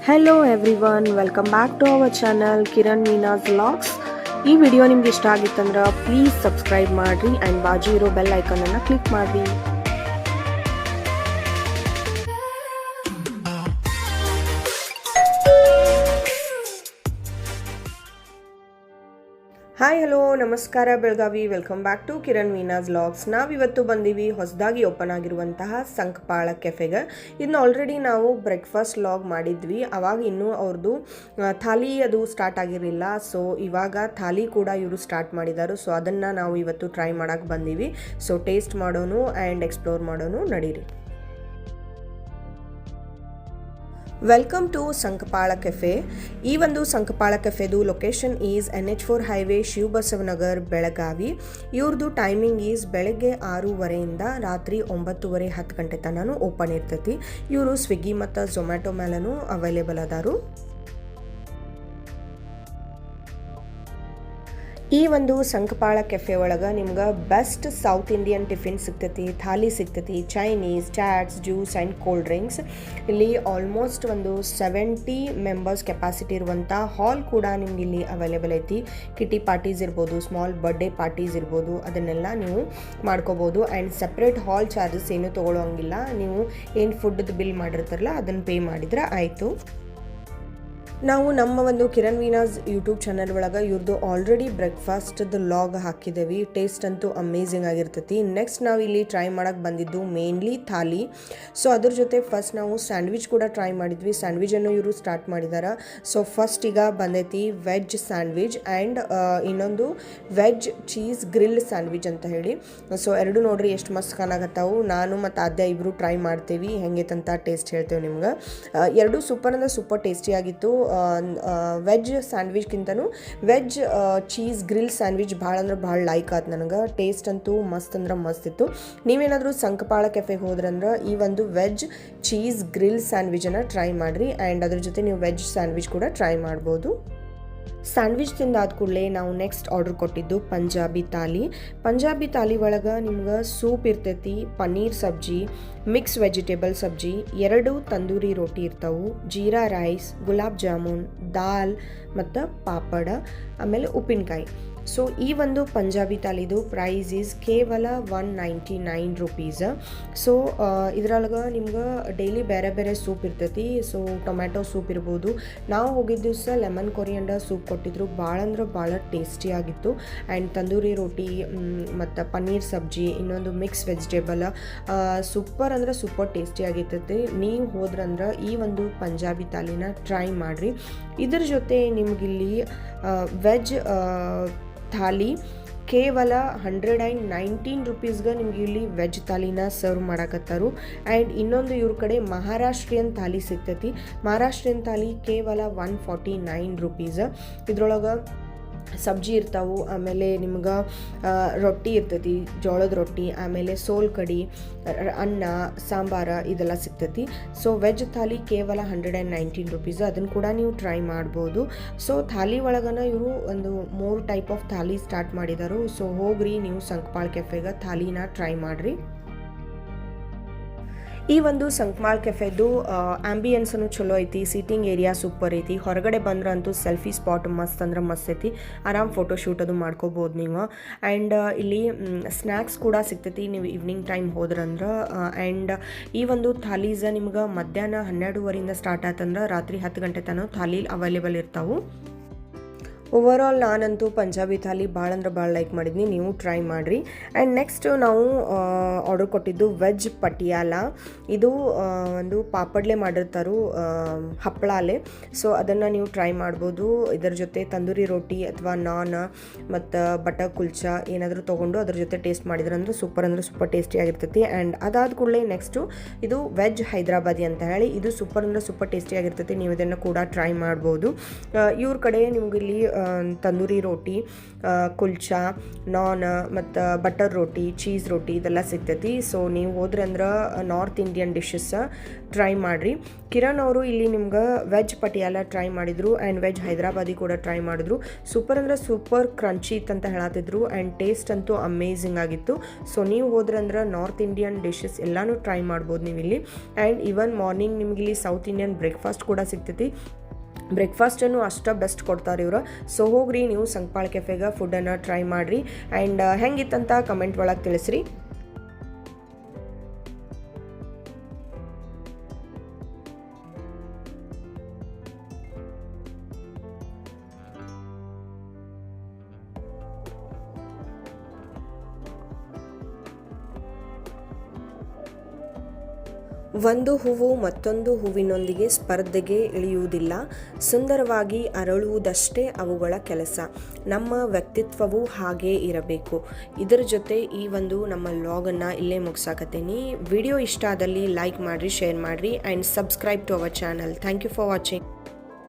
Hello everyone, welcome back to our channel Kiran Meena's vlogs. ಈ video ನಿಮ್ಗೆ ಇಷ್ಟ ಆಗಿತ್ತಂದ್ರೆ ಪ್ಲೀಸ್ ಸಬ್ಸ್ಕ್ರೈಬ್ ಮಾಡಿರಿ ಆ್ಯಂಡ್ ಬಾಜು ಇರೋ ಬೆಲ್ ಐಕನನ್ನು ಕ್ಲಿಕ್ ಮಾಡಿರಿ. ಹಾಯ್ ಹಲೋ ನಮಸ್ಕಾರ Belagavi, welcome back to Kiran Meena's vlogs. ನಾವಿವತ್ತು ಬಂದೀವಿ ಹೊಸದಾಗಿ ಓಪನ್ ಆಗಿರುವಂತಹ ಸಂಕಪಾಳ ಕೆಫೆಗೆ. ಇದನ್ನ ಆಲ್ರೆಡಿ ನಾವು ಬ್ರೇಕ್ಫಾಸ್ಟ್ ವ್ಲಾಗ್ ಮಾಡಿದ್ವಿ, ಅವಾಗ ಇನ್ನೂ ಅವ್ರದ್ದು ಥಾಲಿ ಅದು ಸ್ಟಾರ್ಟ್ ಆಗಿರಲಿಲ್ಲ. ಸೊ ಇವಾಗ ಥಾಲಿ ಕೂಡ ಇವರು ಸ್ಟಾರ್ಟ್ ಮಾಡಿದ್ದಾರೆ. ಸೊ ಅದನ್ನು ನಾವು ಇವತ್ತು ಟ್ರೈ ಮಾಡೋಕ್ಕೆ ಬಂದೀವಿ. ಸೊ ಟೇಸ್ಟ್ ಮಾಡೋನು ಆ್ಯಂಡ್ ಎಕ್ಸ್ಪ್ಲೋರ್ ಮಾಡೋನು ನಡೀರಿ. Welcome to Sankapala cafe. ಈ ಒಂದು ಸಂಕಪಾಳ ಕೆಫೆದು location is NH4 highway, Shivabasavanagar, Belagavi. ಇವ್ರದ್ದು ಟೈಮಿಂಗ್ ಈಸ್ ಬೆಳಗ್ಗೆ 6:30 ರಾತ್ರಿ 9:30 10 ಗಂಟೆ ತನಕ ಓಪನ್ ಇರ್ತೈತಿ. ಇವರು ಸ್ವಿಗ್ಗಿ ಮತ್ತು ಝೊಮ್ಯಾಟೊ ಮೇಲೂ ಅವೈಲೇಬಲ್ ಅದಾರು. ಈ ಒಂದು ಸಂಕಪಾಳ ಕೆಫೆ ಒಳಗೆ ನಿಮ್ಗೆ ಬೆಸ್ಟ್ ಸೌತ್ ಇಂಡಿಯನ್ ಟಿಫಿನ್ ಸಿಗ್ತೈತಿ, ಥಾಲಿ ಸಿಗ್ತೈತಿ, Chinese, chaats, juice and cold drinks. ಇಲ್ಲಿ ಆಲ್ಮೋಸ್ಟ್ ಒಂದು 70 ಮೆಂಬರ್ಸ್ ಕೆಪಾಸಿಟಿ ಇರುವಂಥ ಹಾಲ್ ಕೂಡ ನಿಮ್ಗೆ ಇಲ್ಲಿ ಅವೈಲೇಬಲ್ ಐತಿ. ಕಿಟಿ ಪಾರ್ಟೀಸ್ ಇರ್ಬೋದು, ಸ್ಮಾಲ್ ಬರ್ಡೇ ಪಾರ್ಟೀಸ್ ಇರ್ಬೋದು, ಅದನ್ನೆಲ್ಲ ನೀವು ಮಾಡ್ಕೋಬೋದು. ಆ್ಯಂಡ್ ಸಪ್ರೇಟ್ ಹಾಲ್ ಚಾರ್ಜಸ್ ಏನೂ ತೊಗೊಳ್ಳೋಂಗಿಲ್ಲ. ನೀವು ಏನು ಫುಡ್ದು ಬಿಲ್ ಮಾಡಿರ್ತಾರಲ್ಲ ಅದನ್ನು ಪೇ ಮಾಡಿದ್ರೆ ಆಯಿತು. ನಾವು ನಮ್ಮ ಒಂದು ಕಿರಣ್ ವೀನಾಸ್ ಯೂಟ್ಯೂಬ್ ಚಾನಲ್ ಒಳಗೆ ಇವ್ರದ್ದು ಆಲ್ರೆಡಿ ಬ್ರೇಕ್ಫಾಸ್ಟ್ದು ಲಾಗ್ ಹಾಕಿದ್ದೇವೆ. ಟೇಸ್ಟ್ ಅಂತೂ ಅಮೇಝಿಂಗ್ ಆಗಿರ್ತೈತಿ. ನೆಕ್ಸ್ಟ್ ನಾವು ಇಲ್ಲಿ ಟ್ರೈ ಮಾಡೋಕ್ಕೆ ಬಂದಿದ್ದು ಮೇನ್ಲಿ ಥಾಲಿ. ಸೊ ಅದ್ರ ಜೊತೆ ಫಸ್ಟ್ ನಾವು ಸ್ಯಾಂಡ್ವಿಚ್ ಕೂಡ ಟ್ರೈ ಮಾಡಿದ್ವಿ. ಸ್ಯಾಂಡ್ವಿಚನ್ನು ಇವರು ಸ್ಟಾರ್ಟ್ ಮಾಡಿದ್ದಾರೆ. ಸೊ ಫಸ್ಟ್ ಈಗ ಬಂದೈತಿ ವೆಜ್ ಸ್ಯಾಂಡ್ವಿಚ್ ಆ್ಯಂಡ್ ಇನ್ನೊಂದು ವೆಜ್ ಚೀಸ್ ಗ್ರಿಲ್ ಸ್ಯಾಂಡ್ವಿಚ್ ಅಂತ ಹೇಳಿ. ಸೊ ಎರಡು ನೋಡ್ರಿ ಎಷ್ಟು ಮಸ್ತ್ ಕಾಣಾಕತ್ತಾವು. ನಾನು ಮತ್ತು ಆದ್ಯ ಇಬ್ಬರು ಟ್ರೈ ಮಾಡ್ತೀವಿ, ಹೆಂಗೈತಂತ ಟೇಸ್ಟ್ ಹೇಳ್ತೇವೆ ನಿಮ್ಗೆ. ಎರಡು ಸೂಪರ್ ಅಂದರೆ ಸೂಪರ್ ಟೇಸ್ಟಿಯಾಗಿತ್ತು. ವೆಜ್ ಸ್ಯಾಂಡ್ವಿಚ್ಗಿಂತನೂ ವೆಜ್ ಚೀಸ್ ಗ್ರಿಲ್ ಸ್ಯಾಂಡ್ವಿಚ್ ಭಾಳ ಅಂದ್ರೆ ಭಾಳ ಲೈಕ್ ಆಯ್ತು ನನಗೆ. ಟೇಸ್ಟ್ ಅಂತೂ ಮಸ್ತ್ ಅಂದ್ರೆ ಮಸ್ತ್ ಇತ್ತು. ನೀವೇನಾದರೂ ಸಂಕಪಾಳ ಕೆಫೆಗೆ ಹೋದ್ರಂದ್ರೆ ಈ ಒಂದು ವೆಜ್ ಚೀಸ್ ಗ್ರಿಲ್ ಸ್ಯಾಂಡ್ವಿಚನ್ನು ಟ್ರೈ ಮಾಡಿರಿ. ಆ್ಯಂಡ್ ಅದ್ರ ಜೊತೆ ನೀವು ವೆಜ್ ಸ್ಯಾಂಡ್ವಿಚ್ ಕೂಡ ಟ್ರೈ ಮಾಡ್ಬೋದು. ಸ್ಯಾಂಡ್ವಿಚ್ ತಿಂದಾದ ಕೂಡಲೇ ನಾವು ನೆಕ್ಸ್ಟ್ ಆರ್ಡರ್ ಕೊಟ್ಟಿದ್ದು ಪಂಜಾಬಿ ತಾಲಿ. ಪಂಜಾಬಿ ತಾಲಿ ಒಳಗೆ ನಿಮ್ಗೆ ಸೂಪ್ ಇರ್ತೈತಿ, ಪನ್ನೀರ್ ಸಬ್ಜಿ, ಮಿಕ್ಸ್ ವೆಜಿಟೇಬಲ್ ಸಬ್ಜಿ, 2 ತಂದೂರಿ ರೋಟಿ ಇರ್ತಾವೆ, ಜೀರಾ ರೈಸ್, ಗುಲಾಬ್ ಜಾಮೂನ್, ದಾಲ್ ಮತ್ತು ಪಾಪಡ, ಆಮೇಲೆ ಉಪ್ಪಿನಕಾಯಿ. ಸೊ ಈ ಒಂದು ಪಂಜಾಬಿ ತಾಲಿದು ಪ್ರೈಸ್ ಈಸ್ ಕೇವಲ 199 ರುಪೀಸ್. ಸೊ ಇದ್ರೊಳಗೆ ನಿಮ್ಗೆ ಡೈಲಿ ಬೇರೆ ಬೇರೆ ಸೂಪ್ ಇರ್ತೈತಿ. ಸೊ ಟೊಮ್ಯಾಟೊ ಸೂಪ್ ಇರ್ಬೋದು. ನಾವು ಹೋಗಿದ್ದ ದಿವಸ ಲೆಮನ್ ಕೊರಿಯಂಡರ್ ಸೂಪ್ ಕೊಟ್ಟಿದ್ರು, ಭಾಳ ಅಂದ್ರೆ ಭಾಳ ಟೇಸ್ಟಿಯಾಗಿತ್ತು. ಆ್ಯಂಡ್ ತಂದೂರಿ ರೋಟಿ ಮತ್ತು ಪನ್ನೀರ್ ಸಬ್ಜಿ, ಇನ್ನೊಂದು ಮಿಕ್ಸ್ ವೆಜಿಟೇಬಲ್, ಸೂಪರ್ ಅಂದ್ರೆ ಸೂಪರ್ ಟೇಸ್ಟಿಯಾಗಿರ್ತೈತಿ. ನೀವು ಹೋದ್ರಂದ್ರೆ ಈ ಒಂದು ಪಂಜಾಬಿ ತಾಲಿನ ಟ್ರೈ ಮಾಡಿರಿ. ಇದ್ರ ಜೊತೆ ನಿಮಗಿಲ್ಲಿ ವೆಜ್ ಥಾಲಿ ಕೇವಲ 119 ರುಪೀಸ್ಗೆ ನಿಮ್ಗೆ ಇಲ್ಲಿ ವೆಜ್ ಥಾಲಿನ ಸರ್ವ್ ಮಾಡಕತ್ತಾರು. ಆ್ಯಂಡ್ ಇನ್ನೊಂದು ಇವ್ರ ಕಡೆ ಮಹಾರಾಷ್ಟ್ರೀಯನ್ ಥಾಲಿ ಸಿಗ್ತೈತಿ. ಮಹಾರಾಷ್ಟ್ರೀಯನ್ ಥಾಲಿ ಕೇವಲ 149 ರುಪೀಸ್. ಇದ್ರೊಳಗೆ ಸಬ್ಜಿ ಇರ್ತಾವೆ, ಆಮೇಲೆ ನಿಮ್ಗೆ ರೊಟ್ಟಿ ಇರ್ತೈತಿ, ಜೋಳದ ರೊಟ್ಟಿ, ಆಮೇಲೆ ಸೋಲ್ ಕಡಿ, ಅನ್ನ, ಸಾಂಬಾರ ಇದೆಲ್ಲ ಸಿಗ್ತೈತಿ. ಸೊ ವೆಜ್ ಥಾಲಿ ಕೇವಲ 119 ರುಪೀಸ್. ಅದನ್ನು ಕೂಡ ನೀವು ಟ್ರೈ ಮಾಡ್ಬೋದು. ಸೊ ಥಾಲಿ ಒಳಗನ ಇವರು ಒಂದು 3 ಟೈಪ್ ಆಫ್ ಥಾಲಿ ಸ್ಟಾರ್ಟ್ ಮಾಡಿದರು. ಸೊ ಹೋಗ್ರಿ ನೀವು ಸಂಕಪಾಳ ಕೆಫೆಗೆ ಥಾಲಿನ ಟ್ರೈ ಮಾಡಿರಿ. ಈ ಒಂದು ಸಂಕಪಾಳ ಕೆಫೆದು ಆಂಬಿಯನ್ಸನು ಚಲೋ ಐತಿ, ಸೀಟಿಂಗ್ ಏರಿಯಾ ಸೂಪರ್ ಐತಿ. ಹೊರಗಡೆ ಬಂದ್ರಂತೂ ಸೆಲ್ಫಿ ಸ್ಪಾಟ್ ಮಸ್ತ್ ಅಂದ್ರೆ ಮಸ್ತ್ ಐತಿ. ಆರಾಮ್ ಫೋಟೋಶೂಟ್ ಅದು ಮಾಡ್ಕೋಬೋದು ನೀವು. ಆ್ಯಂಡ್ ಇಲ್ಲಿ ಸ್ನ್ಯಾಕ್ಸ್ ಕೂಡ ಸಿಗ್ತೈತಿ ನೀವು ಈವ್ನಿಂಗ್ ಟೈಮ್ ಹೋದ್ರಂದ್ರೆ. ಆ್ಯಂಡ್ ಈ ಒಂದು ಥಾಲೀಸ್ ನಿಮ್ಗೆ ಮಧ್ಯಾಹ್ನ 12:30 ಸ್ಟಾರ್ಟ್ ಆಯ್ತಂದ್ರೆ ರಾತ್ರಿ 10 ಗಂಟೆ ತನಕ ಥಾಲಿ ಅವೈಲೇಬಲ್ ಇರ್ತಾವೆ. ಓವರಾಲ್ ನಾನಂತೂ ಪಂಜಾಬಿ ಥಾಲಿ ಭಾಳ ಅಂದ್ರೆ ಭಾಳ ಲೈಕ್ ಮಾಡಿದ್ನಿ, ನೀವು ಟ್ರೈ ಮಾಡಿರಿ. ಆ್ಯಂಡ್ ನೆಕ್ಸ್ಟ್ ನಾವು ಆರ್ಡರ್ ಕೊಟ್ಟಿದ್ದು ವೆಜ್ ಪಟಿಯಾಲ. ಇದು ಒಂದು ಪಾಪಡ್ಲೆ ಮಾಡಿರ್ತಾರೋ ಹಪ್ಪಳಾಲೆ. ಸೊ ಅದನ್ನು ನೀವು ಟ್ರೈ ಮಾಡ್ಬೋದು. ಇದರ ಜೊತೆ ತಂದೂರಿ ರೋಟಿ ಅಥವಾ ನಾನ್ ಮತ್ತು ಬಟರ್ ಕುಲ್ಚಾ ಏನಾದರೂ ತೊಗೊಂಡು ಅದ್ರ ಜೊತೆ ಟೇಸ್ಟ್ ಮಾಡಿದ್ರೆ ಅಂದ್ರೆ ಸೂಪರ್ ಟೇಸ್ಟಿಯಾಗಿರ್ತೈತಿ. ಆ್ಯಂಡ್ ಅದಾದ ಕೂಡಲೇ ನೆಕ್ಸ್ಟು ಇದು ವೆಜ್ ಹೈದ್ರಾಬಾದಿ ಅಂತ ಹೇಳಿ, ಇದು ಸೂಪರ್ ಟೇಸ್ಟಿಯಾಗಿರ್ತೈತಿ. ನೀವು ಇದನ್ನು ಕೂಡ ಟ್ರೈ ಮಾಡ್ಬೋದು. ಇವ್ರ ಕಡೆ ನಿಮ್ಗೆ ಇಲ್ಲಿ ತಂದೂರಿ ರೋಟಿ, ಕುಲ್ಚಾ, ನಾನ್ ಮತ್ತು ಬಟರ್ ರೋಟಿ, ಚೀಸ್ ರೋಟಿ ಇದೆಲ್ಲ ಸಿಗ್ತೈತಿ. ಸೊ ನೀವು ಹೋದ್ರೆ ಅಂದ್ರೆ ನಾರ್ತ್ ಇಂಡಿಯನ್ ಡಿಶಸ್ ಟ್ರೈ ಮಾಡಿರಿ. ಕಿರಣ್ ಅವರು ಇಲ್ಲಿ ನಿಮ್ಗೆ ವೆಜ್ ಪಟಿಯಾಲ ಟ್ರೈ ಮಾಡಿದರು ಆ್ಯಂಡ್ ವೆಜ್ ಹೈದ್ರಾಬಾದಿ ಕೂಡ ಟ್ರೈ ಮಾಡಿದ್ರು. ಸೂಪರ್ ಅಂದ್ರೆ ಸೂಪರ್ ಕ್ರಂಚಿ ಇತ್ತಂತ ಹೇಳತ್ತಿದ್ರು ಆ್ಯಂಡ್ ಟೇಸ್ಟ್ ಅಂತೂ ಅಮೇಝಿಂಗ್ ಆಗಿತ್ತು. ಸೊ ನೀವು ಹೋದ್ರೆ ಅಂದ್ರೆ ನಾರ್ತ್ ಇಂಡಿಯನ್ ಡಿಶಸ್ ಎಲ್ಲನೂ ಟ್ರೈ ಮಾಡ್ಬೋದು ನೀವು ಇಲ್ಲಿ. ಆ್ಯಂಡ್ ಈವನ್ ಮಾರ್ನಿಂಗ್ ನಿಮ್ಗೆ ಇಲ್ಲಿ ಸೌತ್ ಇಂಡಿಯನ್ ಬ್ರೇಕ್ಫಾಸ್ಟ್ ಕೂಡ ಸಿಗ್ತೈತಿ. ಬ್ರೇಕ್ಫಾಸ್ಟನ್ನು ಅಷ್ಟು ಬೆಸ್ಟ್ ಕೊಡ್ತಾರೆ ಇವರು. ಸೊ ಹೋಗ್ರಿ ನೀವು ಸಂಕಪಾಳ ಕೆಫೆಗೆ ಫುಡ್ಡನ್ನು ಟ್ರೈ ಮಾಡಿರಿ ಆ್ಯಂಡ್ ಹೆಂಗಿತ್ತಂತ ಕಮೆಂಟ್ ಒಳಗೆ ತಿಳಿಸ್ರಿ. ಒಂದು ಹೂವು ಮತ್ತೊಂದು ಹೂವಿನೊಂದಿಗೆ ಸ್ಪರ್ಧೆಗೆ ಇಳಿಯುವುದಿಲ್ಲ, ಸುಂದರವಾಗಿ ಅರಳುವುದಷ್ಟೇ ಅವುಗಳ ಕೆಲಸ. ನಮ್ಮ ವ್ಯಕ್ತಿತ್ವವು ಹಾಗೇ ಇರಬೇಕು. ಇದರ ಜೊತೆ ಈ ಒಂದು ನಮ್ಮ ವ್ಲಾಗನ್ನು ಇಲ್ಲೇ ಮುಗಿಸಾಕತ್ತೀನಿ. ವಿಡಿಯೋ ಇಷ್ಟ ಆದಲ್ಲಿ ಲೈಕ್ ಮಾಡಿರಿ, ಶೇರ್ ಮಾಡಿರಿ and subscribe to our channel. Thank you for watching.